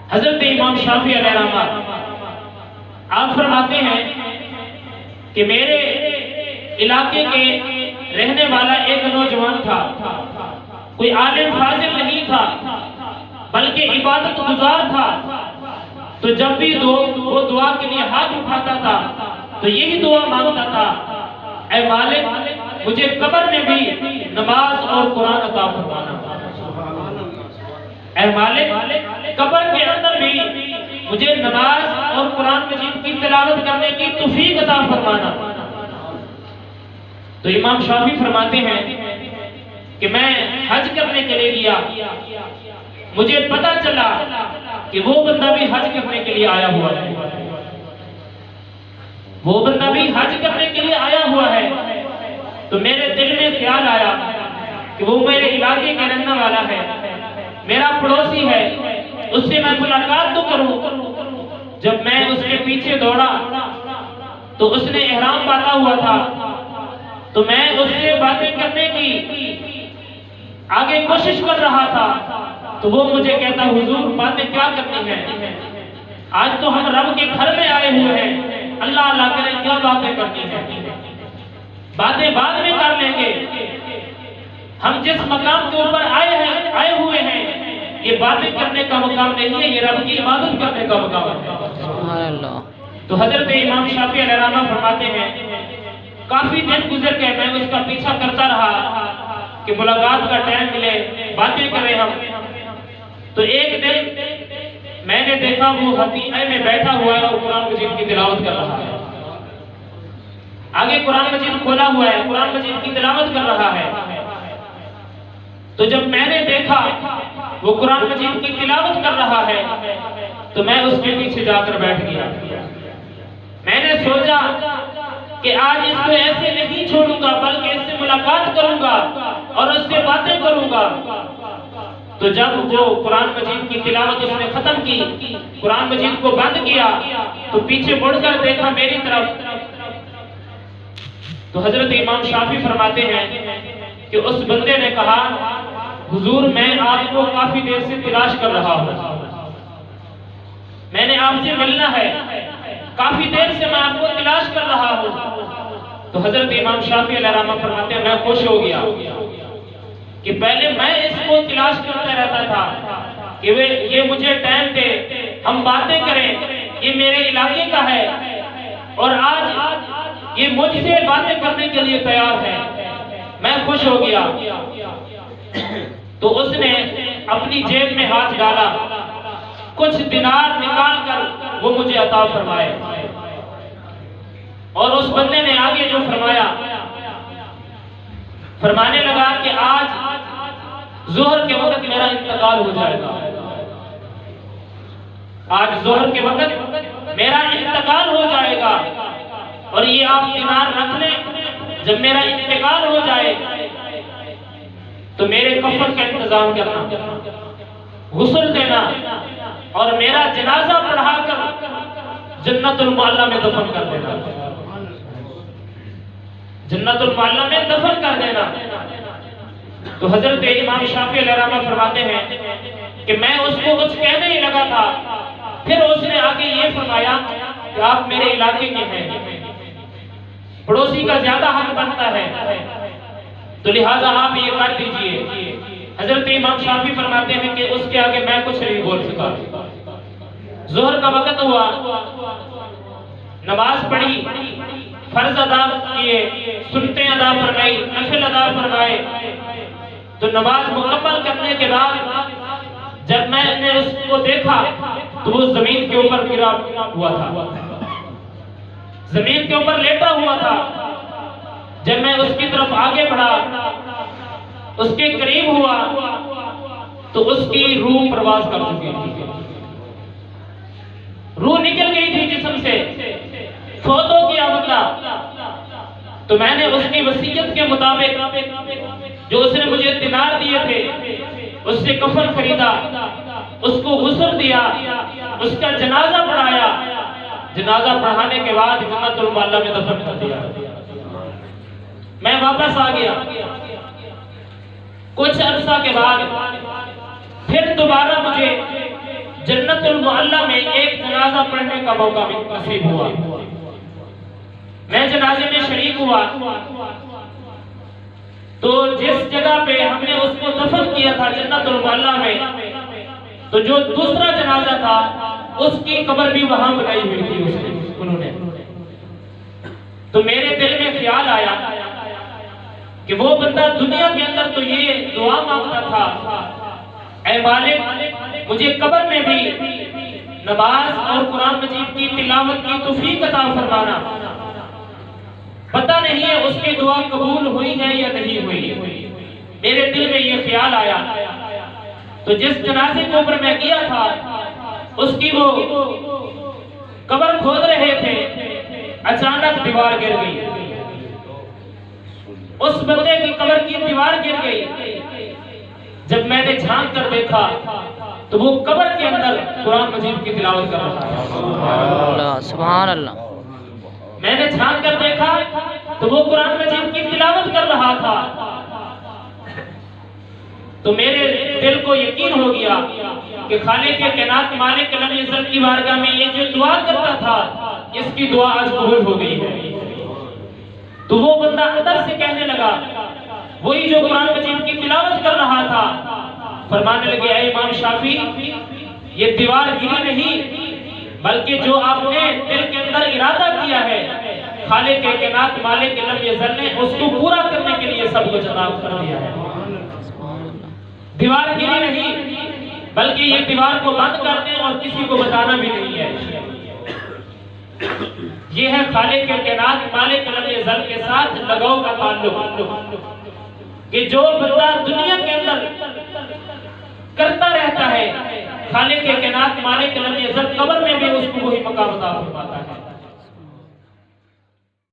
हजरत इमाम शाफी अलैहिर्रहमा आप फरमाते हैं कि मेरे इलाके के रहने वाला एक नौजवान था, कोई आलिम फाजिल नहीं था बल्कि इबादत गुजार था। तो जब भी वो दुआ के लिए हाथ उठाता था तो यही दुआ मांगता था, ऐ मालिक मुझे कब्र में भी नमाज और कुरान अता फरमाना। ऐ मालिक कब्र के अंदर भी मुझे नमाज और कुरान मजीद की तिलावत करने की तौफीक अता फरमाना। तो इमाम शाफी फरमाते हैं कि मैं हज करने के लिए गया, मुझे पता चला कि वो बंदा भी हज करने के लिए आया हुआ है, वो बंदा भी हज करने के लिए आया हुआ है। तो मेरे दिल में ख्याल आया कि वो मेरे इलाके का रहने वाला है, मेरा पड़ोसी है, उससे मैं मुलाकात तो करूं। जब मैं उसके पीछे दौड़ा तो उसने इहराम बांधा हुआ था, तो मैं उससे बातें करने की आगे कोशिश कर रहा था। तो वो मुझे कहता, हुजूर बातें क्या करनी है, आज तो हम रब के घर में आए हुए हैं, अल्लाह अल्लाह करें, क्या बातें करनी है, बातें बाद में कर लेंगे। हम जिस मकाम के ऊपर आए हुए हैं ये बातें करने का मकाम नहीं है, ये रब की इबादत करने का मकाम है। तो हजरत इमाम शाफी अलैहिर्रहमा फरमाते हैं काफी दिन गुजर गए, मैं उसका पीछा करता रहा कि मुलाकात का टाइम मिले, बातें करें हम। तो एक दिन मैंने देखा वो हतीमे में बैठा हुआ है और कुरान मजीद की तिलावत कर रहा है। आगे कुरान मजीद खोला हुआ है, कुरान मजीद की तिलावत कर रहा है। तो जब मैंने देखा वो कुरान मजीद की तिलावत कर रहा है तो मैं उसके पीछे जाकर बैठ गया। मैंने सोचा कि आज इसको ऐसे नहीं छोड़ूंगा बल्कि इससे मुलाकात करूंगा और उससे बातें करूंगा। तो जब वो कुरान मजीद की तिलावत उसने खत्म की, कुरान मजीद को बंद किया, तो पीछे मुड़कर देखा मेरी तरफ। तो हजरत इमाम शाफी फरमाते हैं कि उस बंदे ने कहा, हुजूर मैं आपको काफी देर से तलाश कर रहा हूँ, मैंने आपसे मिलना है, काफी देर से मैं आपको तलाश कर रहा हूँ। तो हजरत इमाम शाफी अलैहिर्रहमा फरमाते हैं मैं खुश हो गया कि पहले मैं इसको तलाश करता रहता था कि ये मुझे टाइम दे, हम बातें करें, ये मेरे इलाके का है और आज ये मुझसे बातें करने के लिए तैयार है। मैं खुश हो गया। तो उसने अपनी जेब में हाथ डाला, कुछ दिनार निकाल कर वो मुझे अता फरमाए। और उस बंदे ने आगे जो फरमाया, फरमाने लगा कि आज जोहर के वक्त मेरा इंतकाल हो जाएगा, आज जोहर के वक्त मेरा इंतकाल हो जाएगा और ये आप दिनार रख लें, जब मेरा इंतकाल हो जाए तो मेरे कफन का इंतजाम करना, गुस्ल देना और मेरा जनाजा पढ़ाकर जन्नतुल मुअल्ला में दफन कर देना, जन्नतुल मुअल्ला में दफन कर देना। तो हजरत इमाम शाफी अलैहिर्रहमा फरमाते हैं कि मैं उसको कुछ कहने ही लगा था, फिर उसने आगे ये फरमाया कि आप मेरे इलाके के हैं, पड़ोसी का ज्यादा हक बनता है, तो लिहाजा आप ये कर दीजिए। हजरत इमाम शाफी फरमाते हैं कि उसके आगे मैं कुछ नहीं बोल सका। जोहर का वक्त हुआ, नमाज पढ़ी, फर्ज अदा किए, सुन्नतें अदा फरमाई, नफिल अदा फरमाए। तो नमाज मुकम्मल करने के बाद जब मैंने उसको देखा तो वो जमीन के ऊपर गिरा हुआ था, जमीन के ऊपर लेटा हुआ था। जब मैं उसकी तरफ आगे बढ़ा, उसके करीब हुआ तो उसकी रूह प्रवास कर चुकी थी, रूह निकल गई थी जिस्म से, फौत हो गया बंदा। तो मैंने उसकी वसीयत के मुताबिक जो उसने मुझे दिनार दिए थे उससे कफन खरीदा, उसको गुस्ल दिया, उसका जनाजा पढ़ाया, जनाजा पढ़ाने के बाद जन्नतुल मुअल्ला में दफन कर दिया। मैं वापस आ गया। कुछ अरसा के बाद फिर दोबारा मुझे जन्नतुल मुअल्ला में एक जनाजा पढ़ने का मौका नसीब हुआ। मैं जनाजे में शरीक हुआ तो जिस जगह पे हमने उसको दफन किया था जन्नतुल मुअल्ला में, तो जो दूसरा जनाजा था उसकी कब्र भी वहां बनाई हुई थी उन्होंने। तो मेरे दिल में ख्याल आया कि वो बंदा दुनिया के अंदर तो ये दुआ मांगता था, ऐ मालिक मुझे कब्र में भी नमाज और कुरान मजीद की तिलावत की तौफीक अता फरमाना। पता नहीं है उसकी दुआ कबूल हुई है या नहीं हुई। मेरे दिल में ये ख्याल आया। तो जिस जनाजे के ऊपर मैं गया था उसकी वो कब्र खोद रहे थे, अचानक दीवार गिर गई। उस बंदे की कब्र की दीवार गिर गई। जब मैंने झांक कर देखा तो वो कब्र के अंदर कुरान मजीद की तिलावत कर रहा था। सुभान अल्लाह। मैंने झांक कर देखा तो वो कुरान मजीद की तिलावत कर रहा था। तो मेरे दिल को यकीन हो गया कि खालिक के कायनात मालिक कलम इज़्ज़त की बारगाह में ये जो दुआ करता था इसकी दुआ आज कबूल हो गई है। तो वो बंदा अंदर से कहने लगा, वही जो कुरान मजीद की तिलावत कर रहा था, फरमाने लगे, ऐ इमाम शाफी ये दीवार गिरी नहीं, बल्कि जो आपने दिल के अंदर इरादा किया है खालिक के कायनात मालिक कलम इज़्ज़त ने उसको पूरा करने के लिए सब कुछ अता कर दिया है। दीवार गिरी नहीं, बल्कि ये दीवार को बंद कर दें और किसी को बताना भी नहीं है। ये है खालिक के कायनात मालिक कलम इज़्ज़त के साथ लगाव का ताल्लुक कि जो बंदा दुनिया के अंदर करता रहता है खालिक के कायनात मालिक कलम इज़्ज़त कब्र में भी उसको वही मकाम अता फरमाता है।